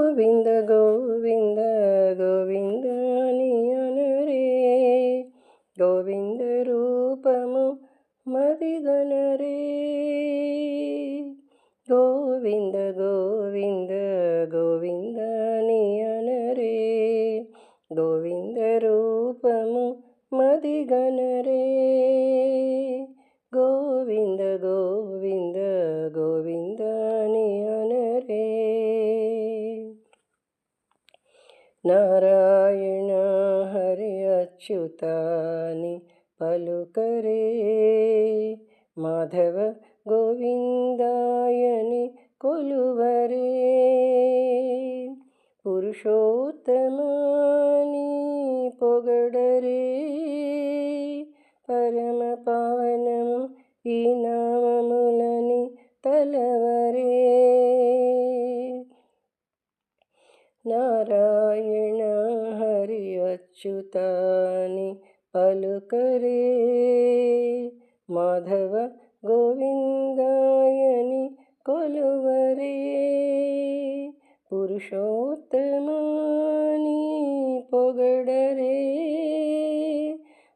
గోవింద గోవింద గోవింద అని అనరే, గోవింద రూపము మదిగనరే. గోవింద గోవింద గోవింద అని అనరే, గోవింద రూపము మదిగనరే. గోవింద గోవింద గోవింద అని అనరే. నారాయణ హరి అచ్యుతాని పలుకరే, మాధవ గోవిందాయని కొలువరే. పురుషోత్తమాని పొగడరే, పరమ పావనము ఈ నామములని తలవరే. నారాయణ హరి అచ్యుతాని పలుకరే, మాధవ గోవిందాయని కొలువరే. పురుషోత్తమాని పొగడరే,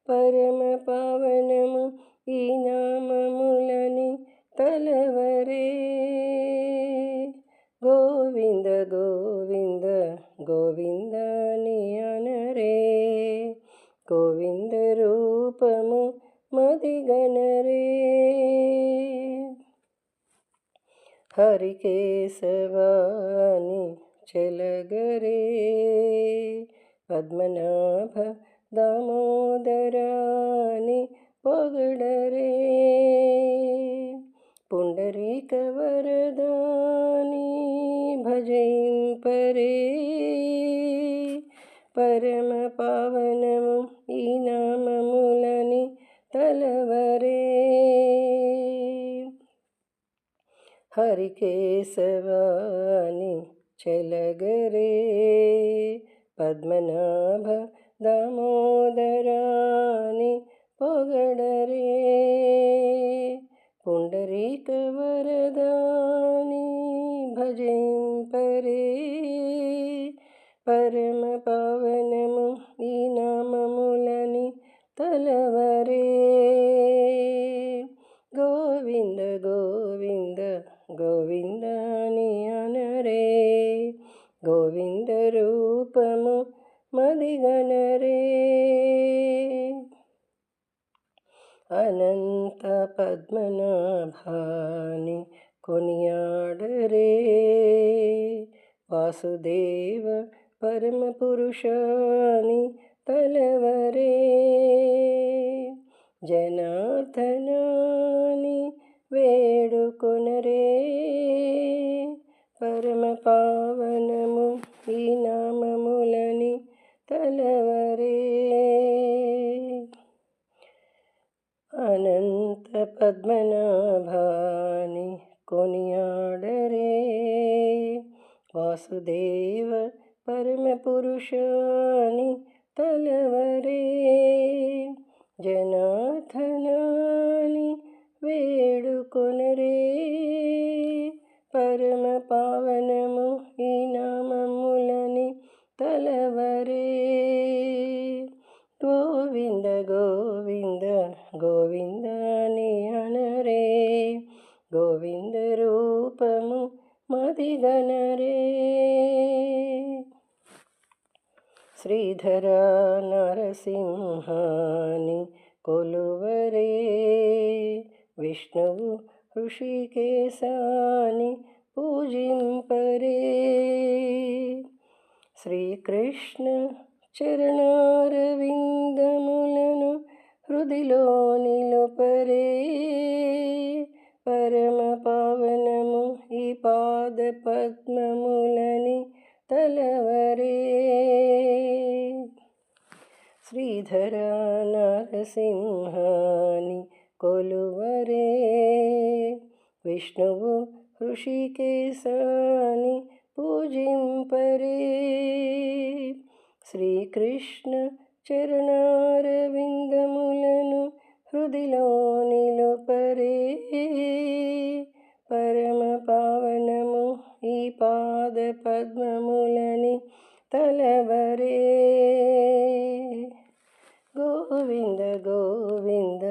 పరమ పావనము ఈ నామములని తలవరే. గోవింద గోవింద గోవింద అని అనరే, గోవింద రూపము మదిగనరే. హరికేశవాని చెలగరే, పద్మనాభ దామోదరాని పొగడరే. పుండరీక వరదాని భజింపరే, పరమ పావనము ఈ నామములని తలవరే. హరికేశవాని చెలగరే, పద్మనాభ దామోదరాని పొగడరే. పుండరీక వరదాని భజింపరే, పరమ పావనము ఈ నామములని తలవరే. గోవింద గోవింద గోవింద అని అనరే, గోవింద రూపము మదిగనరే. అనంత పద్మనాభాని కొనియాడరే, వాసుదేవ పరమ పురుషాని తలవరే. జనార్దనాని వేడుకొనరే, పరమ పావనము ఈ నామములని తలవరే. అనంత పద్మనాభాని కొనియాడరే, వాసుదేవ పరమ పురుషాని తలవరే. జనార్దనాని వేడుకొనరే, పరమ పావనము ఈ నామములని తలవరే. గోవింద గోవింద గోవింద అని అనరే, గోవింద రూపము మదిగనరే. శ్రీధర నరసింహాని కొలువరే, విష్ణువు హృషికేశాని పూజింపరే. శ్రీకృష్ణ చరణారవిందములను హృదిలో నిలుపరే, పరమ పావనము ఈ పాద పద్మములని తలవరే. శ్రీధర నరసింహాని కొలువరే, విష్ణువు హృషికేశాని పూజింపరే. శ్రీకృష్ణ చరణారవిందములను హృదిలో నిలుపరే, పరమ పావనము ఈ పాద పద్మములని తలవరే. గోవింద గోవింద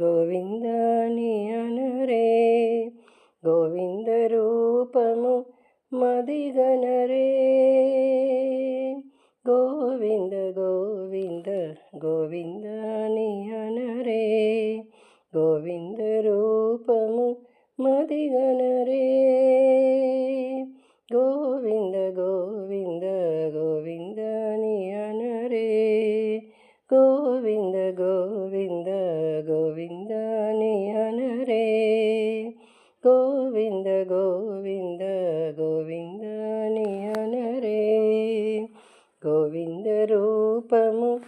గోవింద అని అనరే. గోవింద రూపము మదిగనరే. గోవింద గోవింద గోవింద అని అనరే. గోవింద రూపము మదిగనరే. గోవింద గోవింద గోవింద అని అనరే. గోవింద గోవింద గోవింద అని అనరే. గోవింద గోవింద గోవింద అని అనరే. గోవింద రూపము